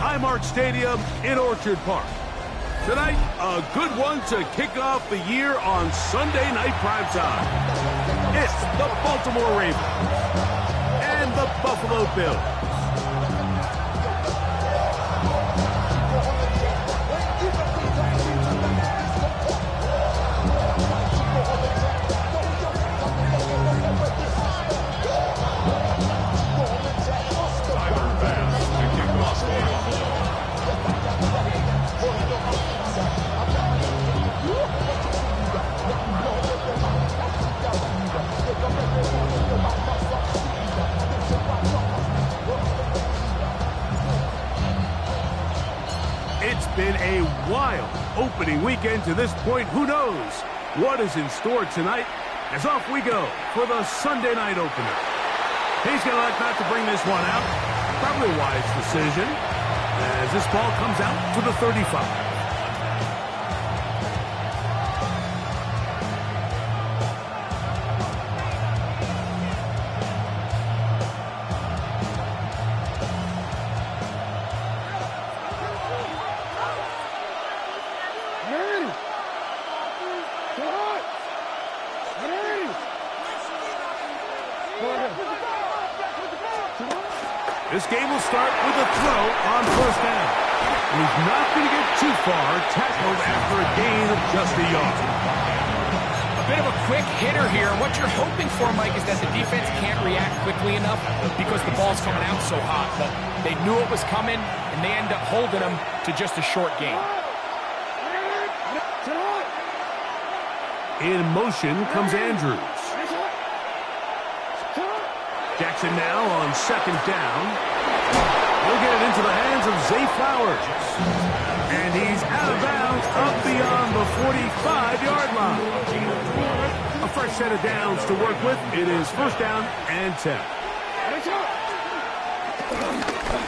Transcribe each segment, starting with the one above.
Highmark Stadium in Orchard Park. Tonight, a good one to kick off the year on Sunday night primetime. It's the Baltimore Ravens and the Buffalo Bills. It's been a wild opening weekend to this point. Who knows what is in store tonight? As off we go for the Sunday night opener. He's going to like not to bring this one out. Probably a wise decision as this ball comes out to the 35. This game will start with a throw on first down. He's not going to get too far, tackled after a gain of just a yard. A bit of a quick hitter here. What you're hoping for, Mike, is that the defense can't react quickly enough because the ball's coming out so hot. But they knew it was coming, and they end up holding them to just a short gain. In motion comes Andrews. Jackson now on second down. He'll get it into the hands of Zay Flowers. And he's out of bounds up beyond the 45-yard line. A fresh set of downs to work with. It is first down and 10.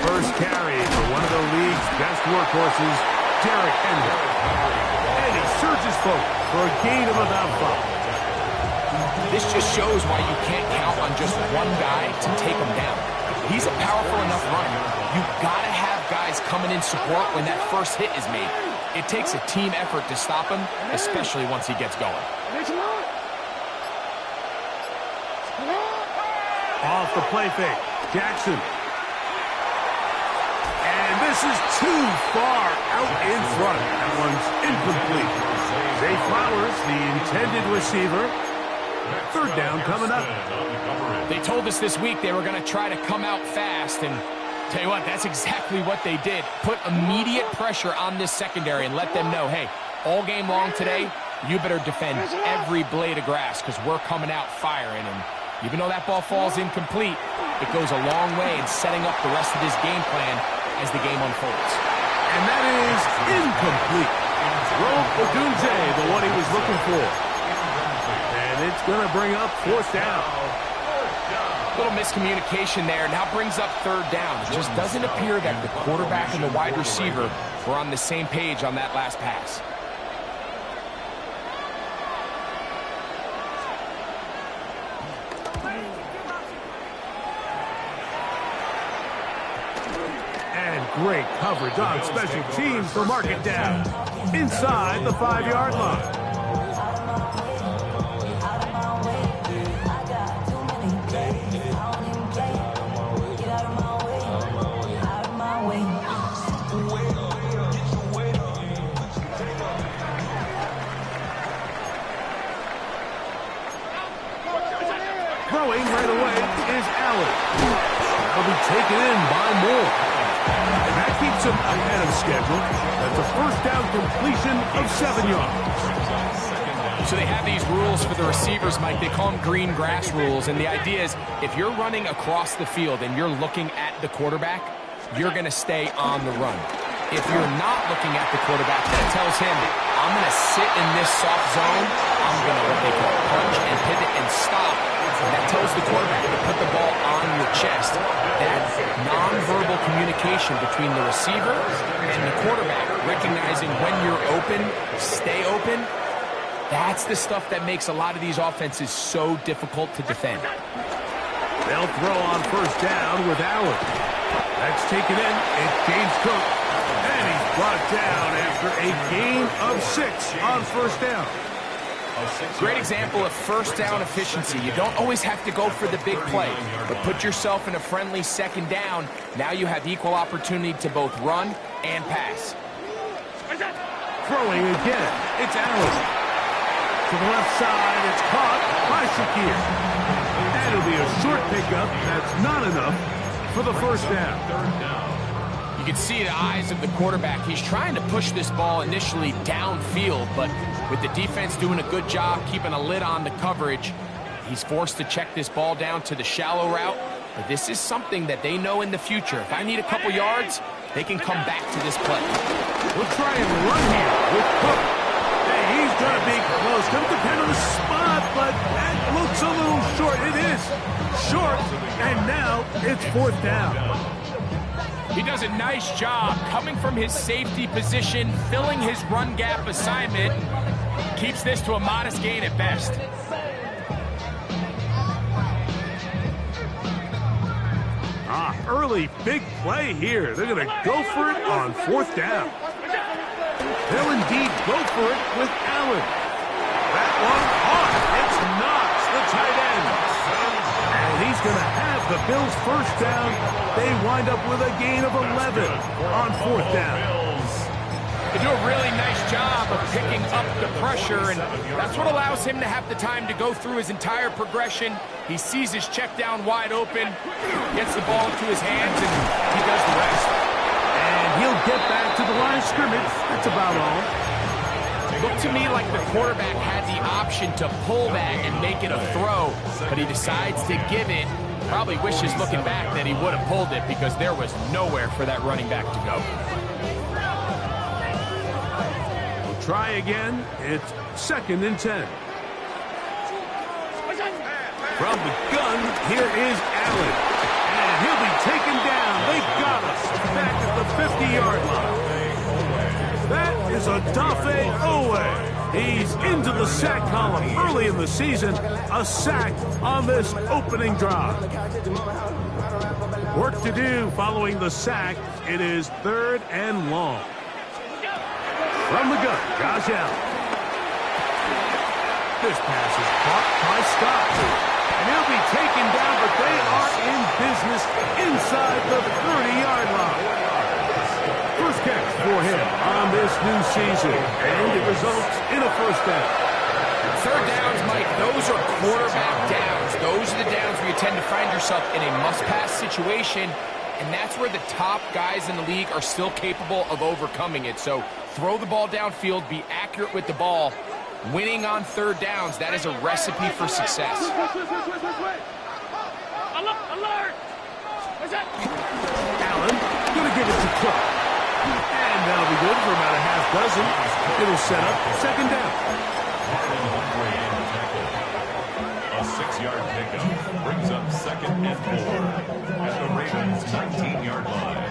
First carry for one of the league's best workhorses, Derrick Henry. And he surges forward for a gain of about 5. This just shows why you can't count on just one guy to take him down. He's a powerful enough runner. You've got to have guys coming in support when that first hit is made. It takes a team effort to stop him, especially once he gets going. Off the play fake, Jackson. And this is too far out in front. That one's incomplete. Zay Flowers, the intended receiver. Third down coming up. They told us this week they were going to try to come out fast, and tell you what, that's exactly what they did. Put immediate pressure on this secondary and let them know, hey, all game long today, you better defend every blade of grass because we're coming out firing. And even though that ball falls incomplete, it goes a long way in setting up the rest of this game plan as the game unfolds. And that is incomplete. Rome Odunze, the one he was looking for. And it's going to bring up fourth down. A little miscommunication there. Now brings up third down. It just doesn't appear that the quarterback and the wide receiver were on the same page on that last pass. And great coverage on special teams to mark it down inside the 5-yard line. Throwing right away is Allen. That'll be taken in by Moore. And that keeps him ahead of schedule. That's a first down completion of 7 yards. So they have these rules for the receivers, Mike. They call them green grass rules. And the idea is if you're running across the field and you're looking at the quarterback, you're going to stay on the run. If you're not looking at the quarterback, that tells him, I'm going to sit in this soft zone. I'm going to what they call punch and pivot and stop. And that tells the quarterback to put the ball on your chest. That nonverbal communication between the receiver and the quarterback, recognizing when you're open, stay open, that's the stuff that makes a lot of these offenses so difficult to defend. They'll throw on first down with Allen. That's taken in. It's James Cook. And he's brought down after a gain of 6 on first down. Great example of first down efficiency. You don't always have to go for the big play, but put yourself in a friendly second down. Now you have equal opportunity to both run and pass. Throwing again. It's Allen. To the left side, it's caught by Shakir. And it'll be a short pickup. That's not enough for the first down. You can see the eyes of the quarterback. He's trying to push this ball initially downfield, but with the defense doing a good job keeping a lid on the coverage, he's forced to check this ball down to the shallow route. But this is something that they know in the future. If I need a couple yards, they can come back to this play. We'll try and run here with Cook. Hey, he's going to be close. Going to depend on the spot, but that looks a little short. It is short, and now it's fourth down. He does a nice job coming from his safety position, filling his run gap assignment. Keeps this to a modest gain at best. Early big play here. They're going to go for it on fourth down. They'll indeed go for it with Allen. That one caught. It's Knox, the tight end. And he's going to have the Bills first down. They wind up with a gain of 11 on fourth down. They do a really nice job of picking up the pressure, and that's what allows him to have the time to go through his entire progression. He sees his check down wide open, gets the ball into his hands, and he does the rest. And he'll get back to the line of scrimmage. That's about all. It looked to me like the quarterback had the option to pull that and make it a throw, but he decides to give it. Probably wishes looking back that he would have pulled it because there was nowhere for that running back to go. Try again. It's 2nd and 10. From the gun, here is Allen. And he'll be taken down. They got us back at the 50-yard line. That is Odafe Owe. He's into the sack column early in the season. A sack on this opening drive. Work to do following the sack. It is 3rd and long. From the gun, Josh Allen. This pass is caught by Scott. And he'll be taken down, but they are in business inside the 30-yard line. First catch for him on this new season, and it results in a first down. Third downs, Mike, those are quarterback downs. Those are the downs where you tend to find yourself in a must-pass situation, and that's where the top guys in the league are still capable of overcoming it. So throw the ball downfield, be accurate with the ball. Winning on third downs, that is a recipe for success. Alert! Allen going to give it to Cook. And that'll be good for about a half dozen. It'll set up 2nd down. A 6-yard pickup brings up 2nd and 4 at the Ravens' 19-yard line.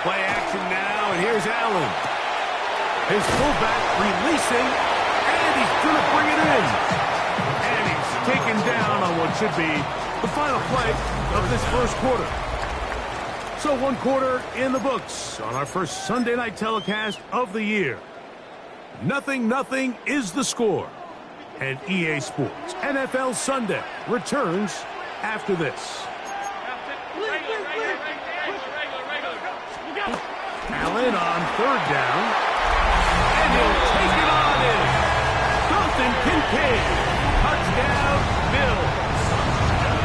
Play action now, and here's Allen. His fullback releasing, and he's going to bring it in. And he's taken down on what should be the final play of this first quarter. So 1 quarter in the books on our first Sunday night telecast of the year. 0-0 is the score. And EA Sports NFL Sunday returns after this. Allen on 3rd down. And he'll take it on in. Dalton Kincaid. Touchdown, Bills.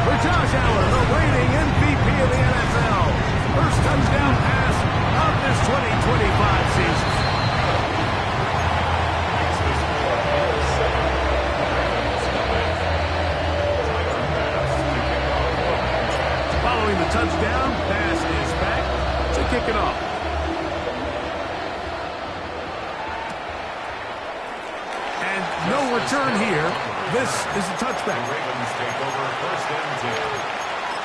For Josh Allen, the reigning MVP of the NFL. First touchdown pass of this 2025 season. Following the touchdown, pass is back to kick it off. No return here. This is a touchback. The Ravens take over 1st and 10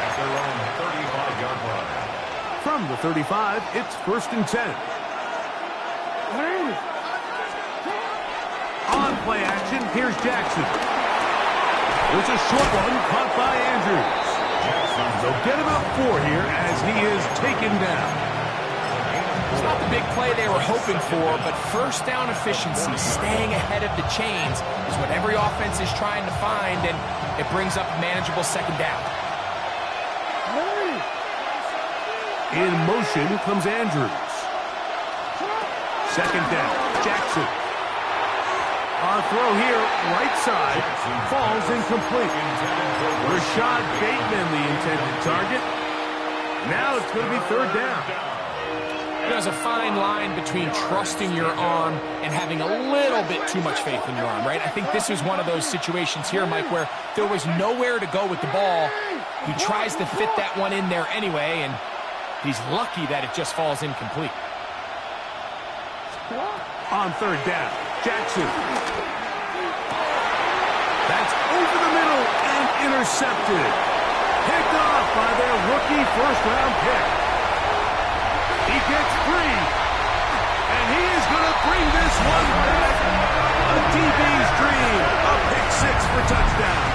at their own 35-yard line. From the 35, it's 1st and 10. play action. Here's Jackson. It's a short one caught by Andrews. They'll get about 4 here as he is taken down. It's not the big play they were hoping for, but first down efficiency, staying ahead of the chains, is what every offense is trying to find, and it brings up a manageable second down. In motion comes Andrews. Second down, Jackson. On throw here, right side, falls incomplete. Rashad Bateman, the intended target. Now it's going to be third down. There's a fine line between trusting your arm and having a little bit too much faith in your arm, right? I think this is one of those situations here, Mike, where there was nowhere to go with the ball. He tries to fit that one in there anyway, and he's lucky that it just falls incomplete. On third down, Jackson. That's over the middle and intercepted. Picked off by their rookie first-round pick. He gets free, and he is going to bring this one back. A DB's dream, a pick 6 for touchdown.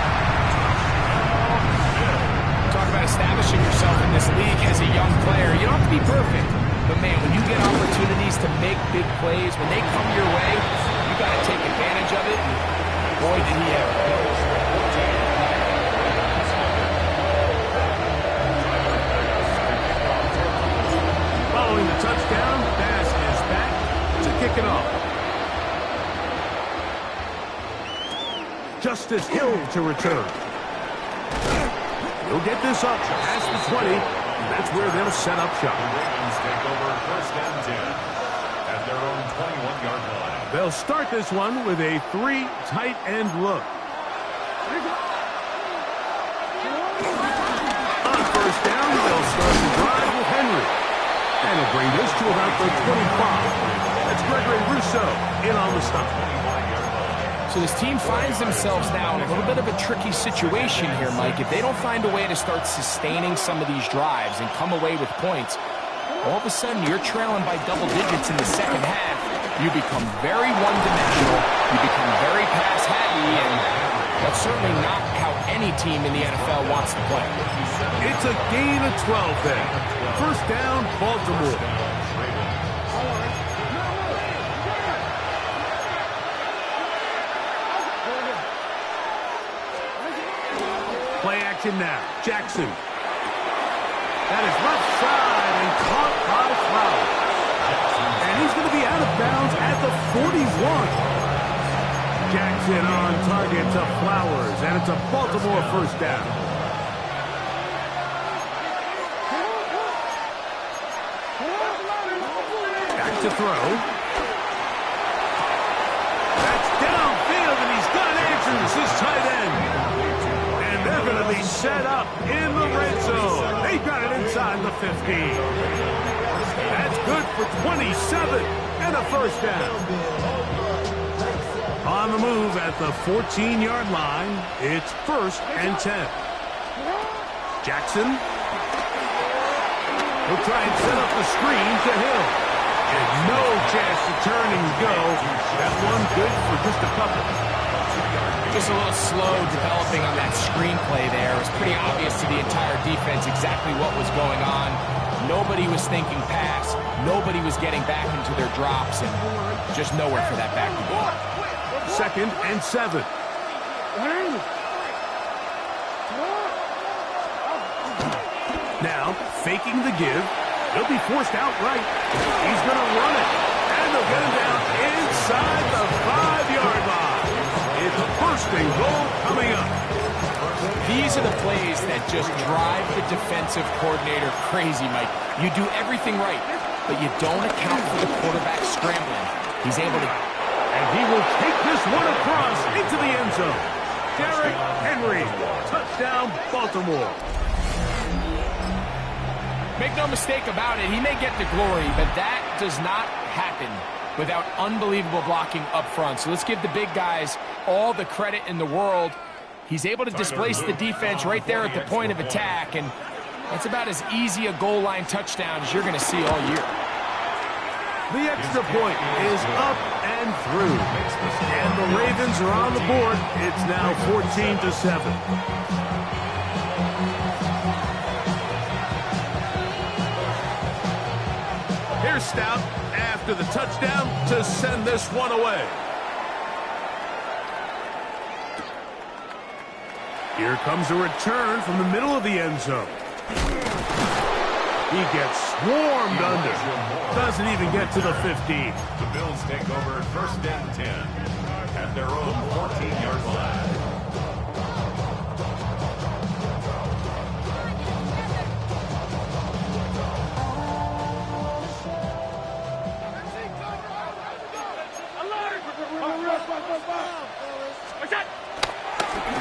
Talk about establishing yourself in this league as a young player. You don't have to be perfect, but man, when you get opportunities to make big plays, when they come your way, you got to take advantage of it. And boy, did he ever. Following the touchdown, pass is back to kick it off. Justice Hill to return. He'll get this up past the 20. That's where they'll set up shop. Ravens take over first and 10 at their own 21-yard line. They'll start this one with a 3 tight end look. On first down, they'll start the drive with Henry. And he'll bring this to about the 25. That's Gregory Rousseau in on the stop. So this team finds themselves now in a little bit of a tricky situation here, Mike. If they don't find a way to start sustaining some of these drives and come away with points, all of a sudden you're trailing by double digits in the second half. You become very one-dimensional. You become very pass-heavy, and that's certainly not how any team in the NFL wants to play. It's a gain of 12 there. First down, Baltimore. Play action now. Jackson. That is left side and caught by Flowers. And he's going to be out of bounds at the 41. Jackson on target to Flowers, and it's a Baltimore first down. Back to throw. That's downfield, and he's got Andrews, his tight end. And they're going to be set up in the red zone. They got it inside the 15. That's good for 27 and a first down. On the move at the 14-yard line, it's first and 10. Jackson. He'll try and set up the screen to Hill. And no chance to turn and go. That one good for just a couple. Just a little slow developing on that screenplay there. It was pretty obvious to the entire defense exactly what was going on. Nobody was thinking pass. Nobody was getting back into their drops, and just nowhere for that back to go. Second and 7. Now, faking the give. He'll be forced outright. He's going to run it. And they'll get him down inside the 5-yard line. It's first and goal coming up. These are the plays that just drive the defensive coordinator crazy, Mike. You do everything right, but you don't account for the quarterback scrambling. He's able to... And he will take this one across into the end zone. Derrick Henry, touchdown, Baltimore. Make no mistake about it, he may get the glory, but that does not happen without unbelievable blocking up front. So let's give the big guys all the credit in the world. He's able to displace the defense right there at the point of attack, and that's about as easy a goal line touchdown as you're going to see all year. The extra point is up and through. And the Ravens are on the board. It's now 14-7. Here's Stout after the touchdown to send this one away. Here comes a return from the middle of the end zone. He gets swarmed under. Doesn't even get to the 15. The Bills take over 1st and 10 at their own 14-yard line.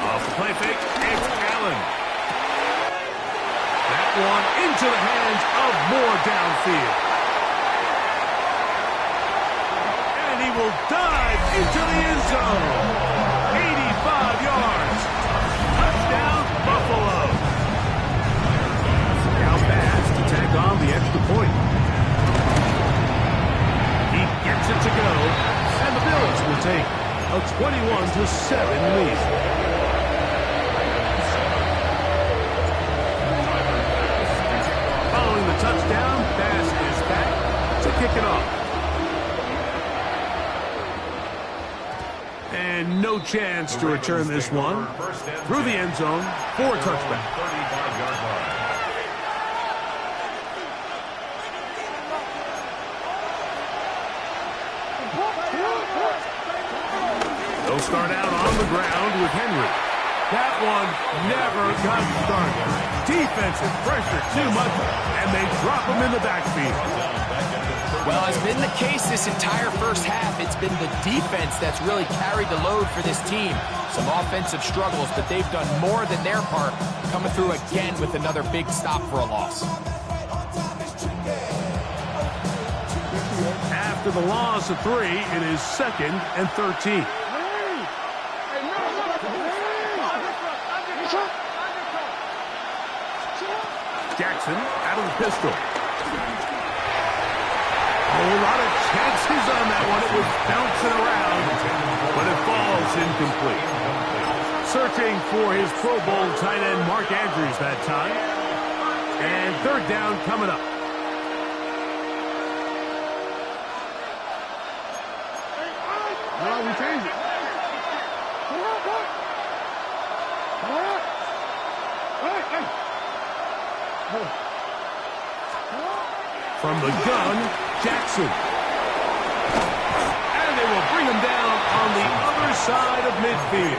Off the play fake, it's Allen. That one into the hands of Moore downfield. And he will dive into the end zone. 85 yards. Touchdown, Buffalo. Now Bass to tag on the extra point. He gets it to go, and the Bills will take a 21-7 lead. Following the touchdown, Bass is back to kick it off. And no chance to return this one. Through the end zone for a touchback. 35-yard line. They'll start out on the ground with Henry. That one never got started. Defensive pressure too much, and they drop him in the backfield. Well, as been the case this entire first half, it's been the defense that's really carried the load for this team. Some offensive struggles, but they've done more than their part, coming through again with another big stop for a loss. After the loss of 3, it is 2nd and 13. Jackson out of the pistol. A whole lot of chances on that one. It was bouncing around, but it falls incomplete. Searching for his Pro Bowl tight end Mark Andrews that time. And 3rd down coming up. We change it. From the gun, Jackson. And they will bring him down on the other side of midfield.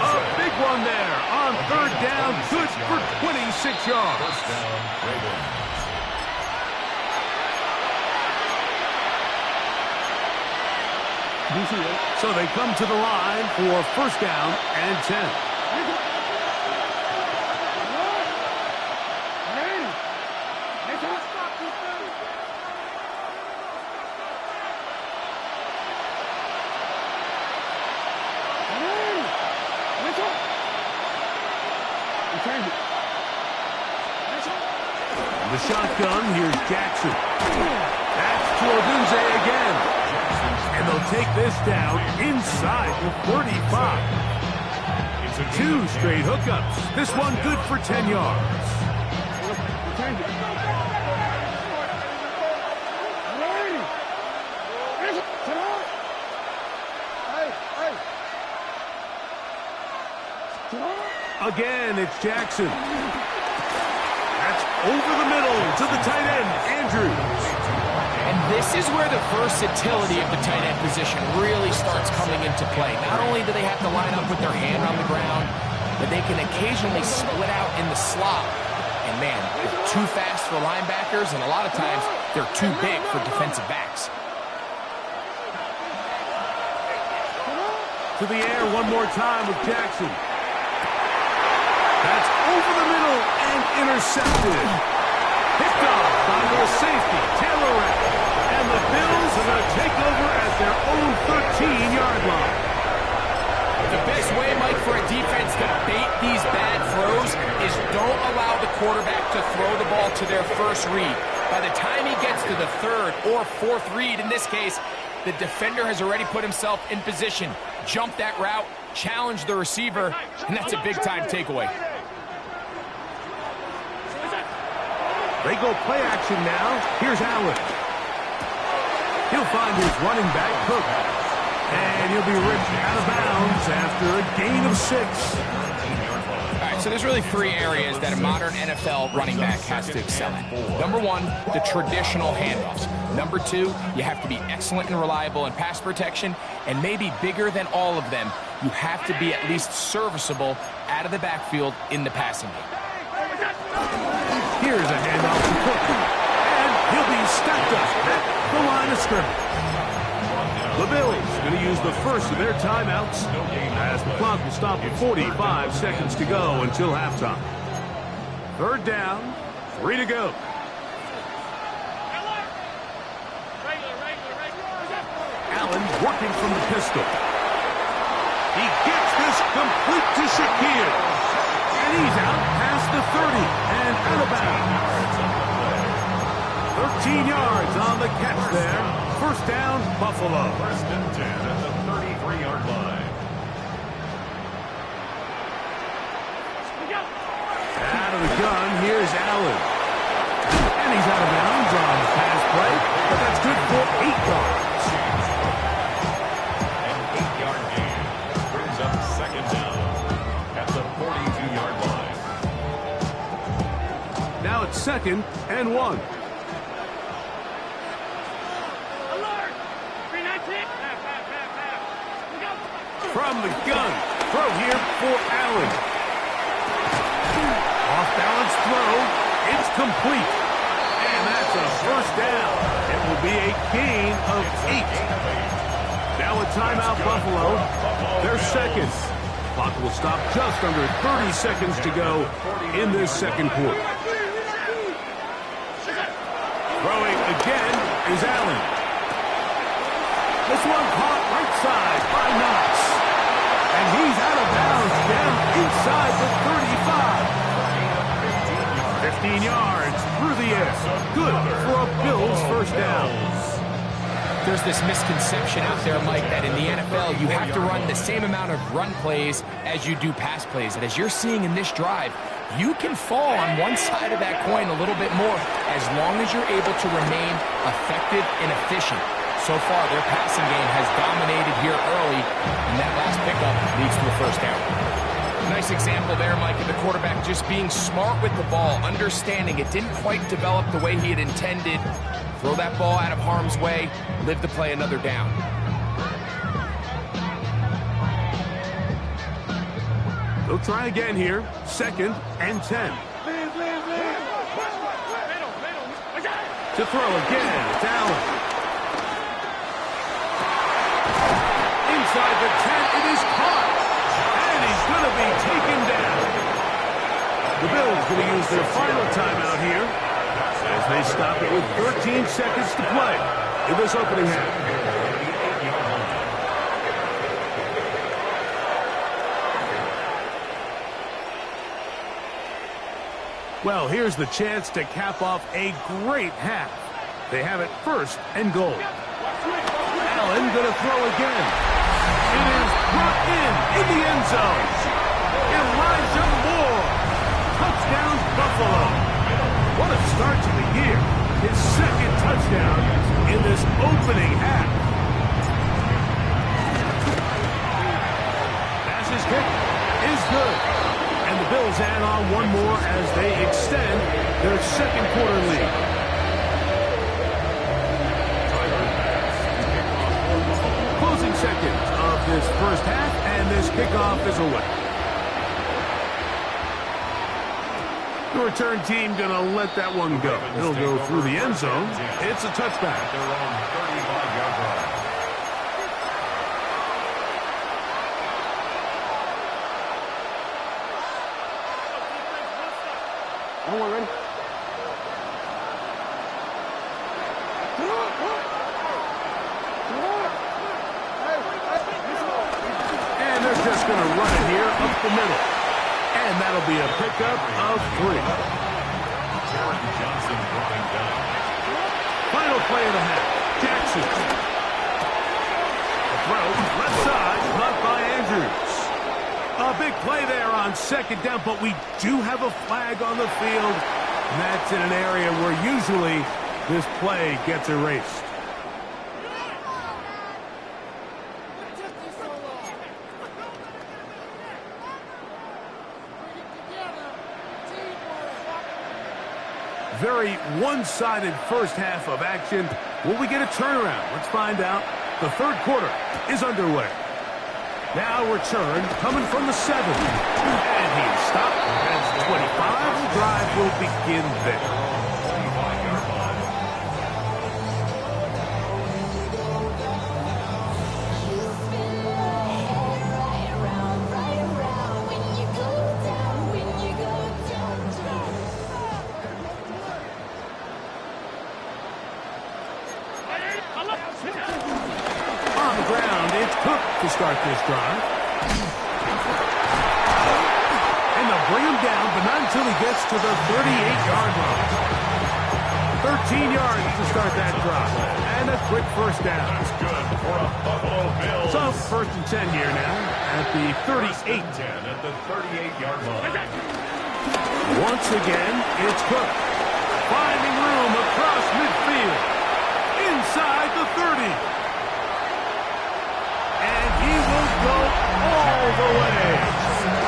A big one there on 3rd down, good for 26 yards. First down, Ravens. So they come to the line for 1st down and 10. The shotgun, here's Jackson. That's to Odunze again. And they'll take this down inside the 35. 2 straight hookups. This one good for 10 yards. Again, it's Jackson. That's over the middle to the tight end, Andrews. And this is where the versatility of the tight end position really starts coming into play. Not only do they have to line up with their hand on the ground, but they can occasionally split out in the slot. And man, they're too fast for linebackers, and a lot of times they're too big for defensive backs. To the air one more time with Jackson. That's over the middle and intercepted. Picked off by the safety, Taylor Rapp. And the Bills are going to take over at their own 13-yard line. The best way, Mike, for a defense to bait these bad throws is don't allow the quarterback to throw the ball to their first read. By the time he gets to the third or fourth read, in this case, the defender has already put himself in position, jumped that route, challenged the receiver, and that's a big-time takeaway. They go play action now. Here's Allen. He'll find his running back, Cook. And he'll be ripped out of bounds after a gain of 6. All right, so there's really 3 areas that a modern NFL running back has to excel at. Number 1, the traditional handoffs. Number 2, you have to be excellent and reliable in pass protection. And maybe bigger than all of them, you have to be at least serviceable out of the backfield in the passing game. Here's a handoff to Cook. And he'll be stepped up at the line of scrimmage. The Bills going to use the first of their timeouts as the clock will stop at 45 seconds to go until halftime. Third down, 3 to go. Allen working from the pistol. He gets this complete to Shakir. And he's out past the 30 and out of bounds. 13 yards on the catch there. First down, Buffalo. First and 10 at the 33-yard line. Out of the gun, here's Allen. And he's out of bounds on the pass play, but that's good for 8 yards. An 8-yard gain brings up second down at the 42-yard line. Now it's 2nd and 1. From the gun, throw here for Allen. Off-balance throw, it's complete. And that's a first down. It will be a gain of 8. Now a timeout, Buffalo. Their second. Clock will stop just under 30 seconds to go in this second quarter. Throwing again is Allen. This one caught right side by Knox. And he's out of bounds down inside the 35. 15 yards through the air. Good for a Bills first down. There's this misconception out there, Mike, that in the NFL you have to run the same amount of run plays as you do pass plays. And as you're seeing in this drive, you can fall on one side of that coin a little bit more as long as you're able to remain effective and efficient. So far, their passing game has dominated here early, and that last pickup leads to a first down. Nice example there, Mike, of the quarterback just being smart with the ball, understanding it didn't quite develop the way he had intended. Throw that ball out of harm's way, live to play another down. They'll try again here. 2nd and 10. To throw again, it's Allen. Inside the 10, it is caught. And he's going to be taken down. The Bills going to use their final timeout here as they stop it with 13 seconds to play in this opening half. Well, here's the chance to cap off a great half. They have it 1st and goal. Allen going to throw again. It is brought in the end zone. Elijah Moore. Touchdown, Buffalo. What a start to the year. His 2nd touchdown in this opening half. Pass kick is good. And the Bills add on one more as they extend their second quarter lead. Closing seconds of this first half, and this kickoff is away. The return team going to let that one go. It'll go through the end zone. It's a touchback. Their own 35-yard line. Everyone ready? And they're just going to run it here up the middle. And that'll be a pickup of 3. Jordan Johnson dropping down. Final play of the half. Jackson. The throw, left side, caught by Andrews. A big play there on second down, but we do have a flag on the field. And that's in an area where usually this play gets erased. Very one-sided first half of action. Will we get a turnaround? Let's find out. The third quarter is underway. Now return coming from the 7. And he's stopped. That's 25. The drive will begin there. On the ground, it's Cook to start this drive. And they'll bring him down, but not until he gets to the 38-yard line. 13 yards to start that drive. And a quick first down. That's good for a Buffalo Bills. So first and 10 here now at the 38. 10 at the 38-yard line. Once again, it's Cook. Finding room across midfield. Inside the 30. And he will go all the way.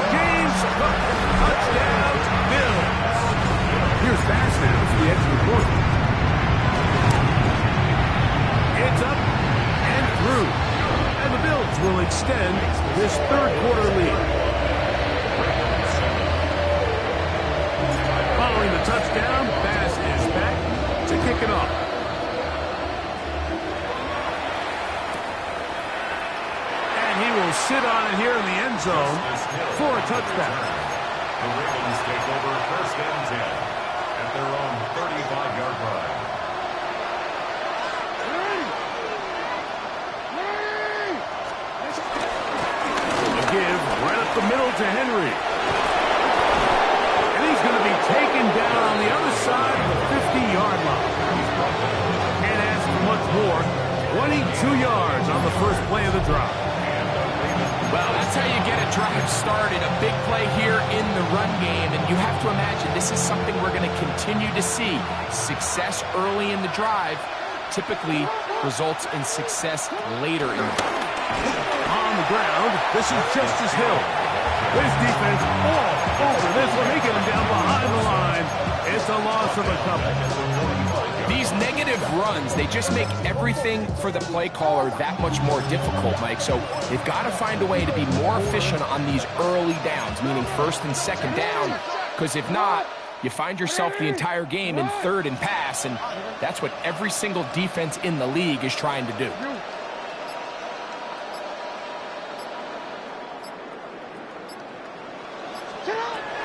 James Cook, touchdown, Bills. Here's Bass now for the extra point. It's up and through. And the Bills will extend this third quarter lead. Following the touchdown, Bass is back to kick it off. He will sit on it here in the end zone for a touchdown. The Ravens take over first and 10 at their own 35-yard line. A give right up the middle to Henry. And he's going to be taken down on the other side of the 50-yard line. Can't ask for much more. 22 yards on the first play of the drive. Well, that's how you get a drive started. A big play here in the run game, and you have to imagine this is something we're going to continue to see. Success early in the drive typically results in success later in the drive. On the ground, this is Justice Hill. His defense all over this one. They get him down behind the line. It's a loss of a couple. These negative runs, they just make everything for the play caller that much more difficult, Mike. So they've got to find a way to be more efficient on these early downs, meaning first and second down, because if not, you find yourself the entire game in third and pass, and that's what every single defense in the league is trying to do.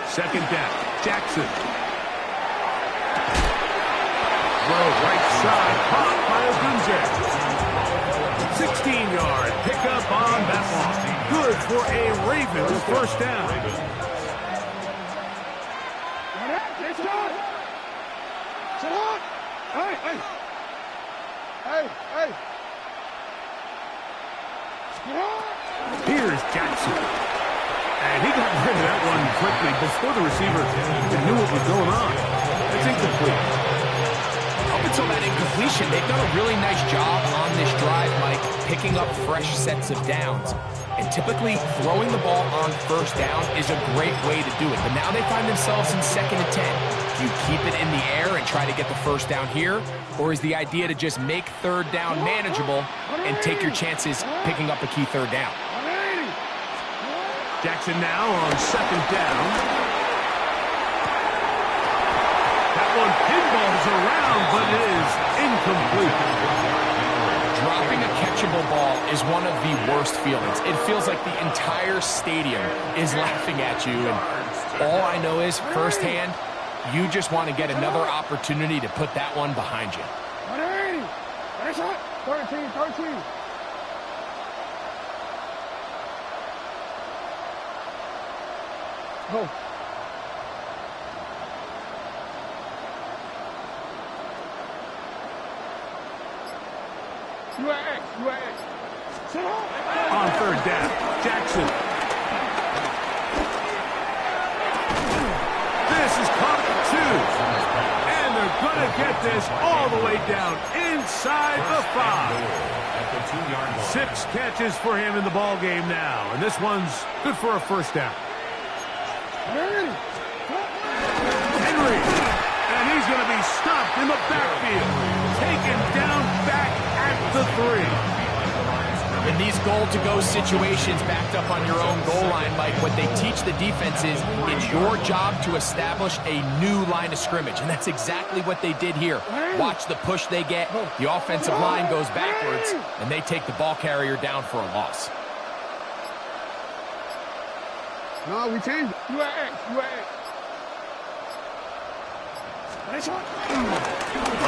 Second down, Jackson. Right side, caught by Odunze. 16-yard pickup on that one. Good for a Ravens first down. Here's Jackson. And he got rid of that one quickly before the receiver knew what was going on. It's incomplete. Up until that incompletion, they've done a really nice job on this drive, Mike, picking up fresh sets of downs. And typically, throwing the ball on first down is a great way to do it. But now they find themselves in second and 10. Do you keep it in the air and try to get the first down here? Or is the idea to just make third down manageable and take your chances picking up a key third down? Jackson now on second down. That one pinballs around, but it is incomplete. Dropping a catchable ball is one of the worst feelings. It feels like the entire stadium is laughing at you, and all I know is, firsthand, you just want to get another opportunity to put that one behind you. 13. Go. On third down, Jackson. This is caught at 2. And they're going to get this all the way down inside the 5. At the 2-yard line. 6 catches for him in the ball game now. And this one's good for a first down. Henry. And he's going to be stopped in the backfield. Taken down back at the 3. In these goal-to-go situations backed up on your own goal line, Mike, what they teach the defense is it's your job to establish a new line of scrimmage, and that's exactly what they did here. Watch the push they get. The offensive line goes backwards, and they take the ball carrier down for a loss. No, we changed it.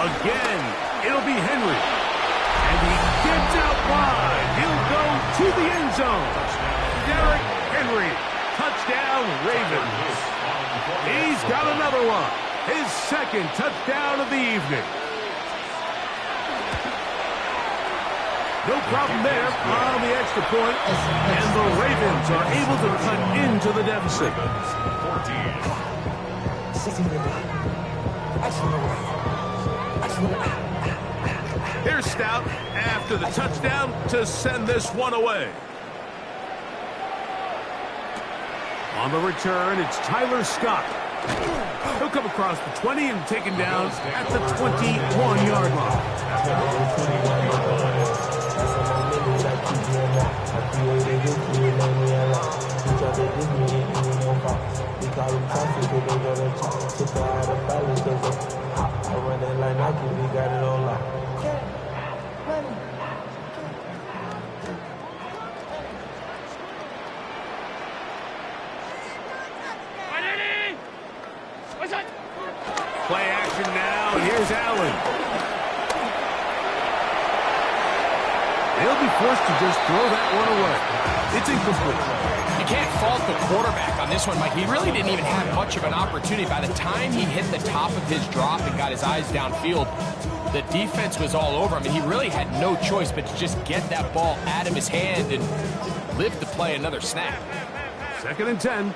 Again, it'll be Henry. And he gets out wide. He'll go to the end zone. Derrick Henry. Touchdown, Ravens. He's got another one. His second touchdown of the evening. No problem there on the extra point. And the Ravens are able to cut into the deficit. 14. Here's Stout after the touchdown to send this one away. On the return, it's Tyler Scott. He'll come across the 20 and taken down at the 21-yard line. Play action now, and here's Allen. They'll be forced to just throw that one away. It's incomplete. You can't fault the quarterback on this one, Mike. He really didn't even have much of an opportunity. By the time he hit the top of his drop and got his eyes downfield, the defense was all over him, and he really had no choice but to just get that ball out of his hand and live to play another snap. 2nd and 10.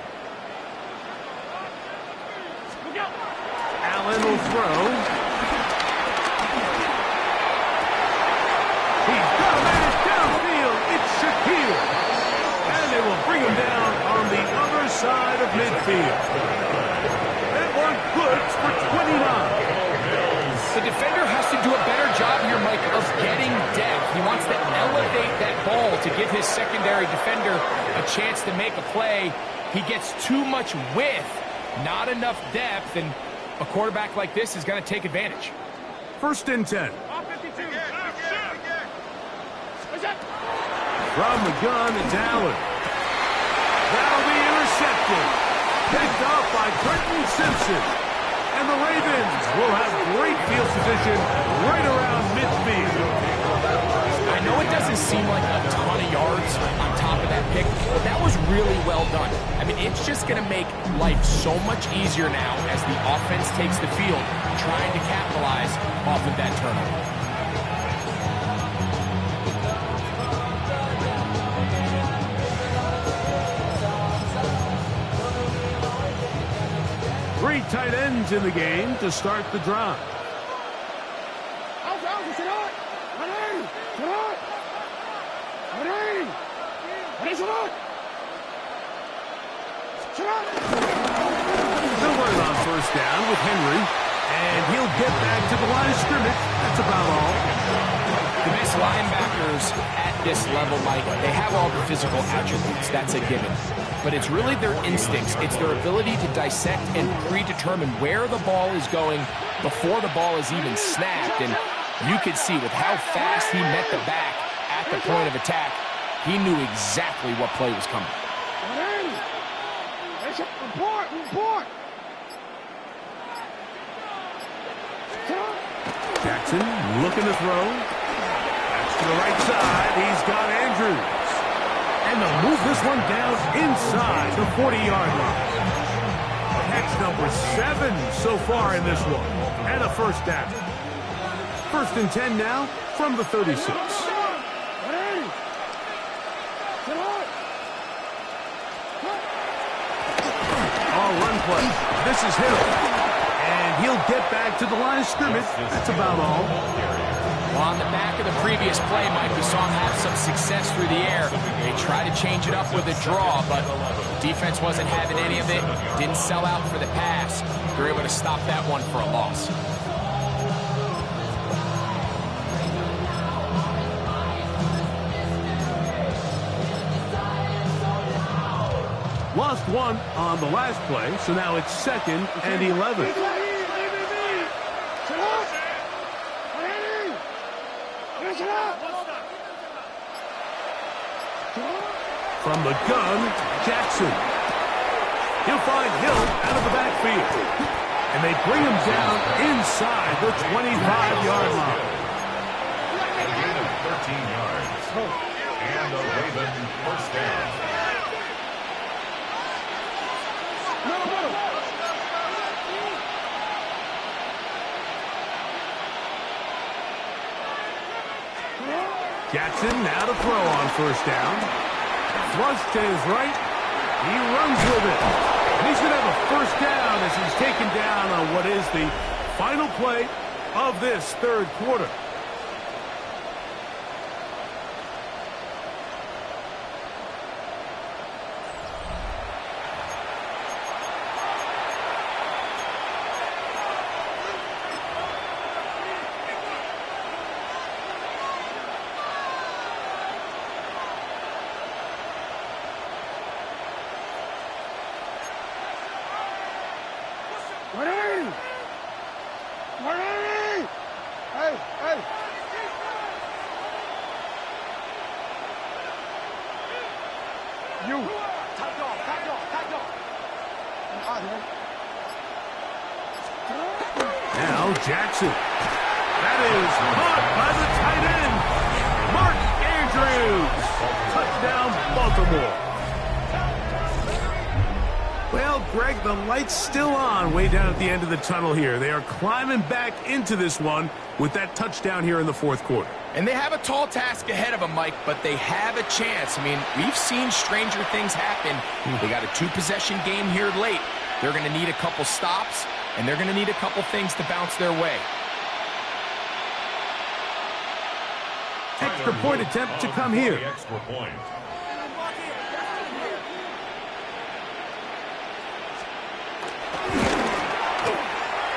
Allen will throw. He's got a man downfield. It's Shaquille. And they will bring him down on the other side of midfield. That one good for 29. The defender has to do a better job here, Mike, of getting depth. He wants to elevate that ball to give his secondary defender a chance to make a play. He gets too much width, not enough depth, and a quarterback like this is going to take advantage. 1st and 10. From the gun, it's Allen. That'll be intercepted. Picked off by Quentin Simpson. And the Ravens will have great field position right around midfield. I know it doesn't seem like a ton of yards on top of that pick, but that was really well done. I mean, it's just going to make life so much easier now as the offense takes the field, trying to capitalize off of that turnover. Three tight ends in the game to start the drive. They'll run it on 1st down with Henry, and he'll get back to the line of scrimmage. That's about all. The best linebackers at this level, Mike, they have all the physical attributes. That's a given. But it's really their instincts. It's their ability to dissect and predetermine where the ball is going before the ball is even snapped. And you could see with how fast he met the back at the point of attack, he knew exactly what play was coming. Jackson looking to throw. That's to the right side. He's got Andrews. And they'll move this one down inside the 40-yard line. That's number 7 so far in this one. And a first down. 1st and 10 now from the 36. run. This is Hill. And he'll get back to the line of scrimmage. That's about all. Well, on the back of the previous play, Mike, we saw him have some success through the air. They tried to change it up with a draw, but defense wasn't having any of it. Didn't sell out for the pass. They were able to stop that one for a loss. Lost one on the last play, so now it's 2nd and 11. From the gun, Jackson. He'll find Hill out of the backfield. And they bring him down inside the 25-yard line. A gain of 13 yards. And the Ravens first down. Jackson now to throw on first down. Flush to his right. He runs with it. And he's going to have a first down as he's taken down on what is the final play of this third quarter. Now Jackson. That is caught by the tight end, Mark Andrews. Touchdown, Baltimore. Well, Greg, the light's still on way down at the end of the tunnel here. They are climbing back into this one with that touchdown here in the fourth quarter. And they have a tall task ahead of them, Mike, but they have a chance. I mean, we've seen stranger things happen. They got a two-possession game here late. They're going to need a couple stops, and they're going to need a couple things to bounce their way. Extra point attempt to come here. Extra point.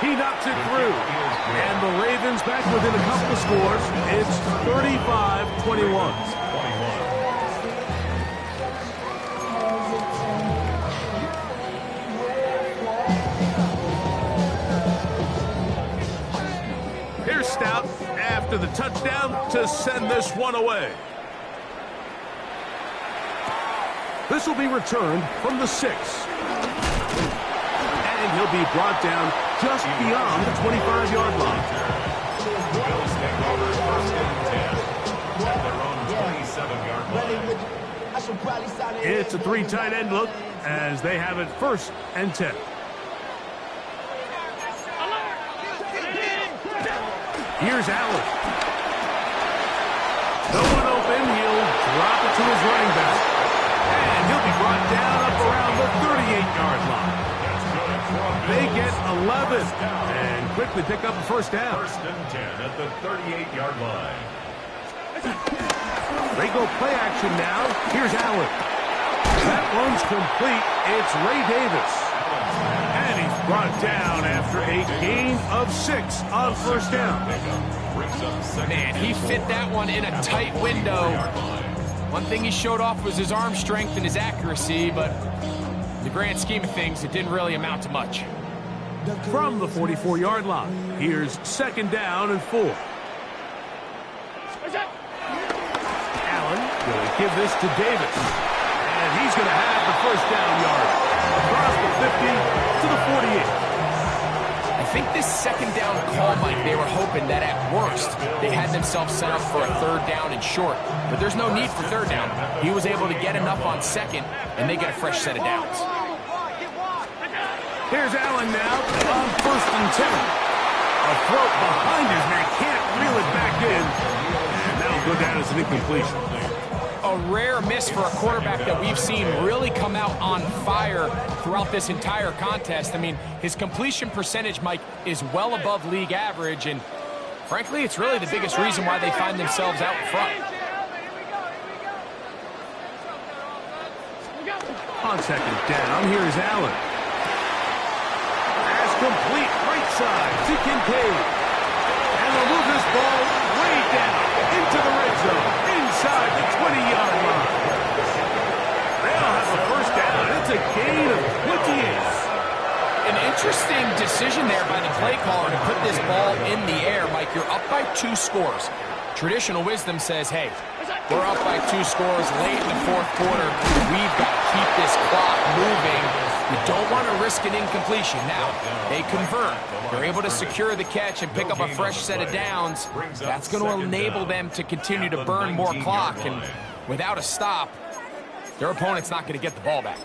He knocks it through. And the Ravens back within a couple of scores. It's 35-21. Here's Stout after the touchdown to send this one away. This will be returned from the 6. And he'll be brought down just beyond the 25-yard line. Bills take over first and 10 at their own 27-yard line. It's a three tight end look as they have it first and 10. Here's Allen. No one open. He'll drop it to his running back. And he'll be brought down up around the 38-yard line. They get 11 and quickly pick up a first down. First and 10 at the 38-yard line. They go play action now. Here's Allen. That one's complete. It's Ray Davis. And he's brought down after a gain of 6 on first down. Man, he fit that one in a tight window. One thing he showed off was his arm strength and his accuracy, but in the grand scheme of things, it didn't really amount to much. From the 44-yard line, here's second down and 4. Allen going to give this to Davis. And he's going to have the first down yard. Across the 50 to the 48. I think this second down call, Mike, they were hoping that at worst they had themselves set up for a third down and short. But there's no need for third down. He was able to get enough on second, and they get a fresh set of downs. Here's Allen now on first and 10. A throw behind his man, can't reel it back in. And now Go down as an incompletion. A rare miss for a quarterback that we've seen really come out on fire throughout this entire contest. I mean, his completion percentage, Mike, is well above league average, and frankly, it's really the biggest reason why they find themselves out in front. On second down, here is Allen. Pass complete, right side to Kincaid. And they'll move this ball way down into the red zone, inside the 20-yard line. They'll have a first down. It's a gain of 28. An interesting decision there by the play caller to put this ball in the air. Mike, you're up by 2 scores. Traditional wisdom says, hey, we're up by 2 scores late in the fourth quarter. We've got to keep this clock moving. We don't want to risk an incompletion. Now, they convert. They're able to secure the catch and pick up a fresh set of downs. That's going to enable them to continue to burn more clock. And without a stop, their opponent's not going to get the ball back.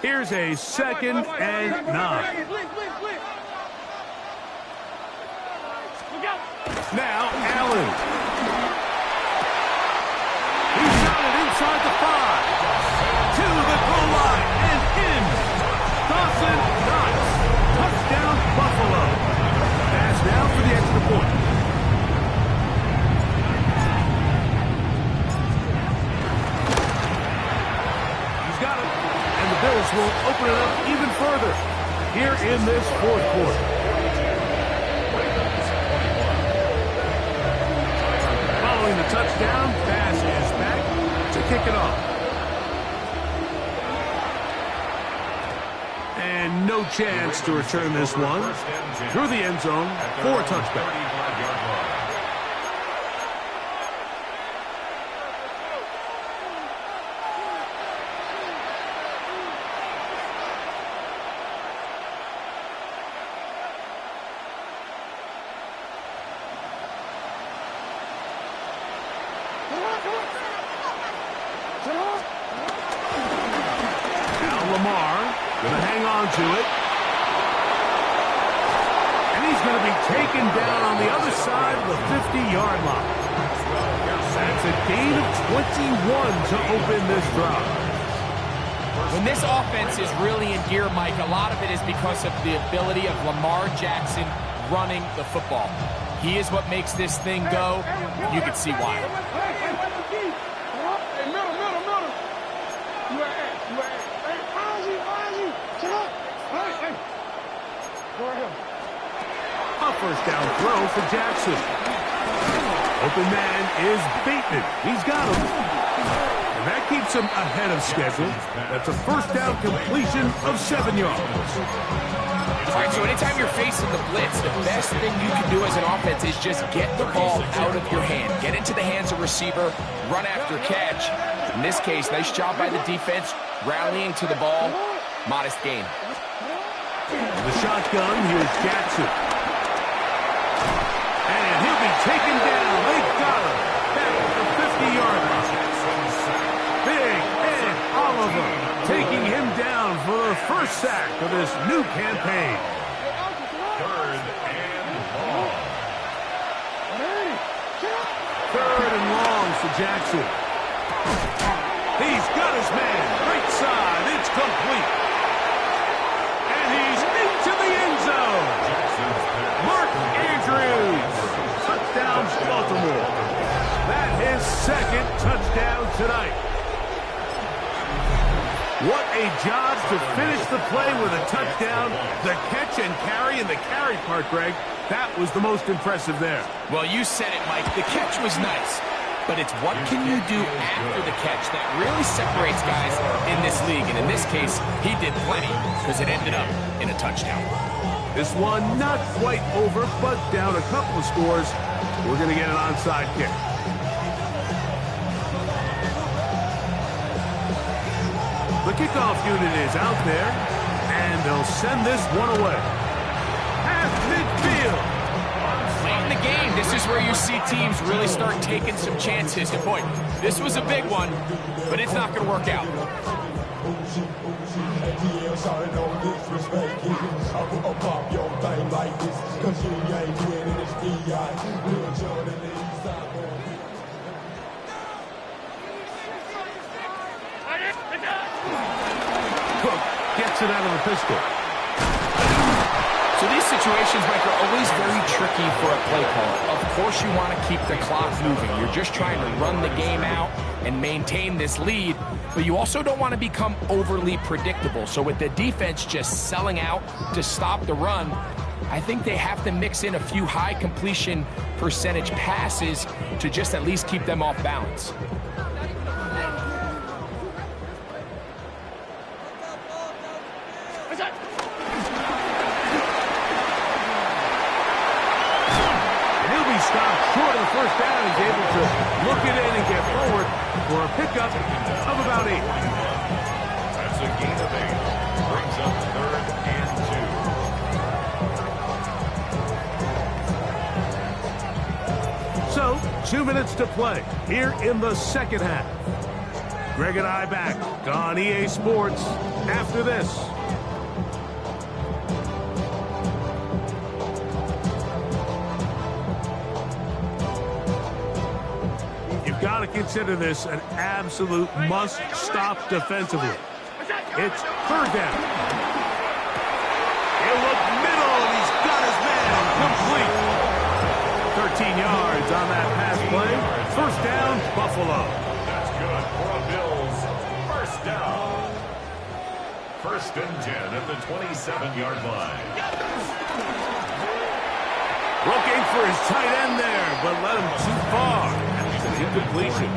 Here's a 2nd and 9. Now, Allen. He's got it inside the 5. To the goal line and in. Dawson Knox. Touchdown, Buffalo. Pass down for the extra point. He's got it. And the Bills will open it up even further here in this fourth quarter. Following the touchdown, pass is back to kick it off. And no chance to return this one through the end zone for a touchback. Lamar going to hang on to it. And he's going to be taken down on the other side of the 50-yard line. That's a gain of 21 to open this drive. When this offense is really in gear, Mike, a lot of it is because of the ability of Lamar Jackson running the football. He is what makes this thing go. You can see why. A first down throw for Jackson. Open man is Bateman. He's got him. And that keeps him ahead of schedule. That's a first down completion of 7 yards. All right, so anytime you're facing the blitz, the best thing you can do as an offense is just get the ball out of your hand. Get into the hands of receiver, run after catch. In this case, nice job by the defense, rallying to the ball. Modest gain. The shotgun, here's Jackson. And he'll be taken down. They've got him. Back at the 50-yard line. Big Ed Oliver taking him down for the first sack of this new campaign. 3rd and long. 3rd and long for Jackson. He's got his man. Right side. It's complete. And he's into the end zone. Mark Andrews. Touchdown, Baltimore. That's his 2nd touchdown tonight. What a job to finish the play with a touchdown. The catch and carry, and the carry part, Greg, that was the most impressive there. Well, you said it, Mike. The catch was nice. But it's what can you do after the catch that really separates guys in this league. And in this case, he did plenty because it ended up in a touchdown. This one not quite over, but down a couple of scores. We're going to get an onside kick. The kickoff unit is out there, and they'll send this one away. Past midfield. Late in the the game, this is where you see teams really start taking some chances. And boy, this was a big one, but it's not going to work out. Cook gets it out of the pistol. So these situations, Mike, are always very tricky for a play caller. Of course you want to keep the clock moving. You're just trying to run the game out and maintain this lead, but you also don't want to become overly predictable. So with the defense just selling out to stop the run, I think they have to mix in a few high completion percentage passes to just at least keep them off balance. Stopped short of the first down. He's able to look it in and get forward for a pickup of about 8. That's a gain of 8. Brings up 3rd and 2. So, 2 minutes to play here in the second half. Greg and I back on EA Sports after this. Got to consider this an absolute must-stop defensively. It's 3rd down. He'll look middle, and he's got his man complete. 13 yards on that pass play. 1st down, Buffalo. That's good for a Bills. 1st down. 1st and 10 at the 27-yard line. Looking for his tight end there, but led him too far. Incompletion.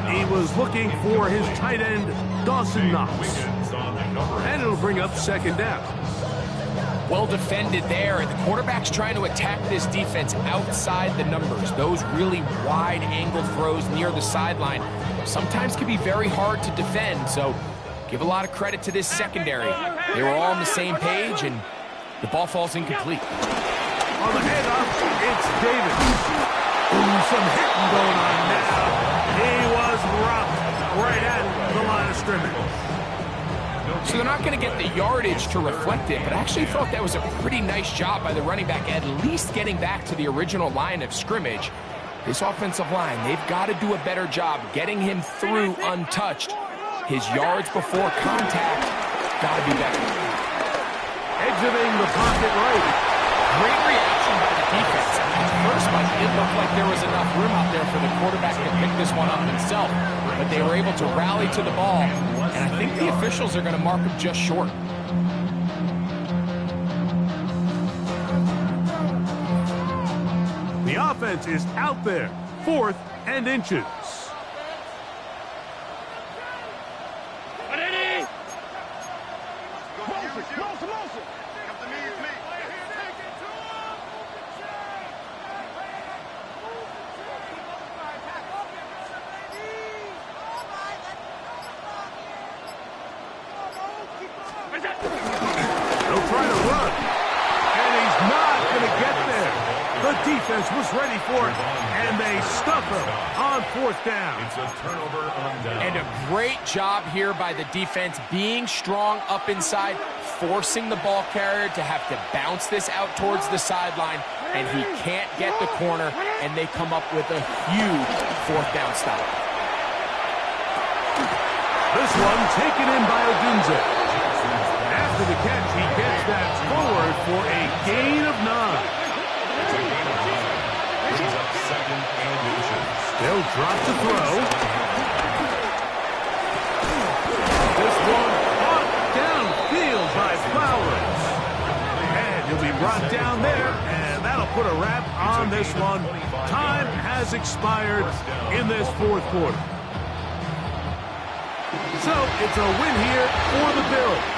He was looking for his tight end, Dawson Knox. And it'll bring up 2nd down. Well defended there, and the quarterback's trying to attack this defense outside the numbers. Those really wide angle throws near the sideline sometimes can be very hard to defend, so give a lot of credit to this secondary. They were all on the same page, and the ball falls incomplete. On the handoff, it's Davis. Ooh, some hitting going on now. He was rocked right at the line of scrimmage. So they're not going to get the yardage to reflect it, but I actually thought that was a pretty nice job by the running back, at least getting back to the original line of scrimmage. This offensive line, they've got to do a better job getting him through untouched. His yards before contact got to be better. Exiting the pocket right. Great reaction by the defense. At first, Mike, it looked like there was enough room out there for the quarterback to pick this one up himself, but they were able to rally to the ball, and I think the officials are going to mark him just short. The offense is out there, 4th and inches. They'll try to run, and he's not going to get there. The defense was ready for it, and they stuff him on 4th down. It's a turnover on down. And a great job here by the defense, being strong up inside, forcing the ball carrier to have to bounce this out towards the sideline, and he can't get the corner, and they come up with a huge 4th down stop. This one taken in by Odunze. After the catch, he gets that forward for a gain of 9. It's a gain of 9. Brings up 2nd and inches. They'll drop to throw. This one caught downfield by Flowers. And he'll be brought down there, and that'll put a wrap on this one. Time has expired in this 4th quarter. So it's a win here for the Bills.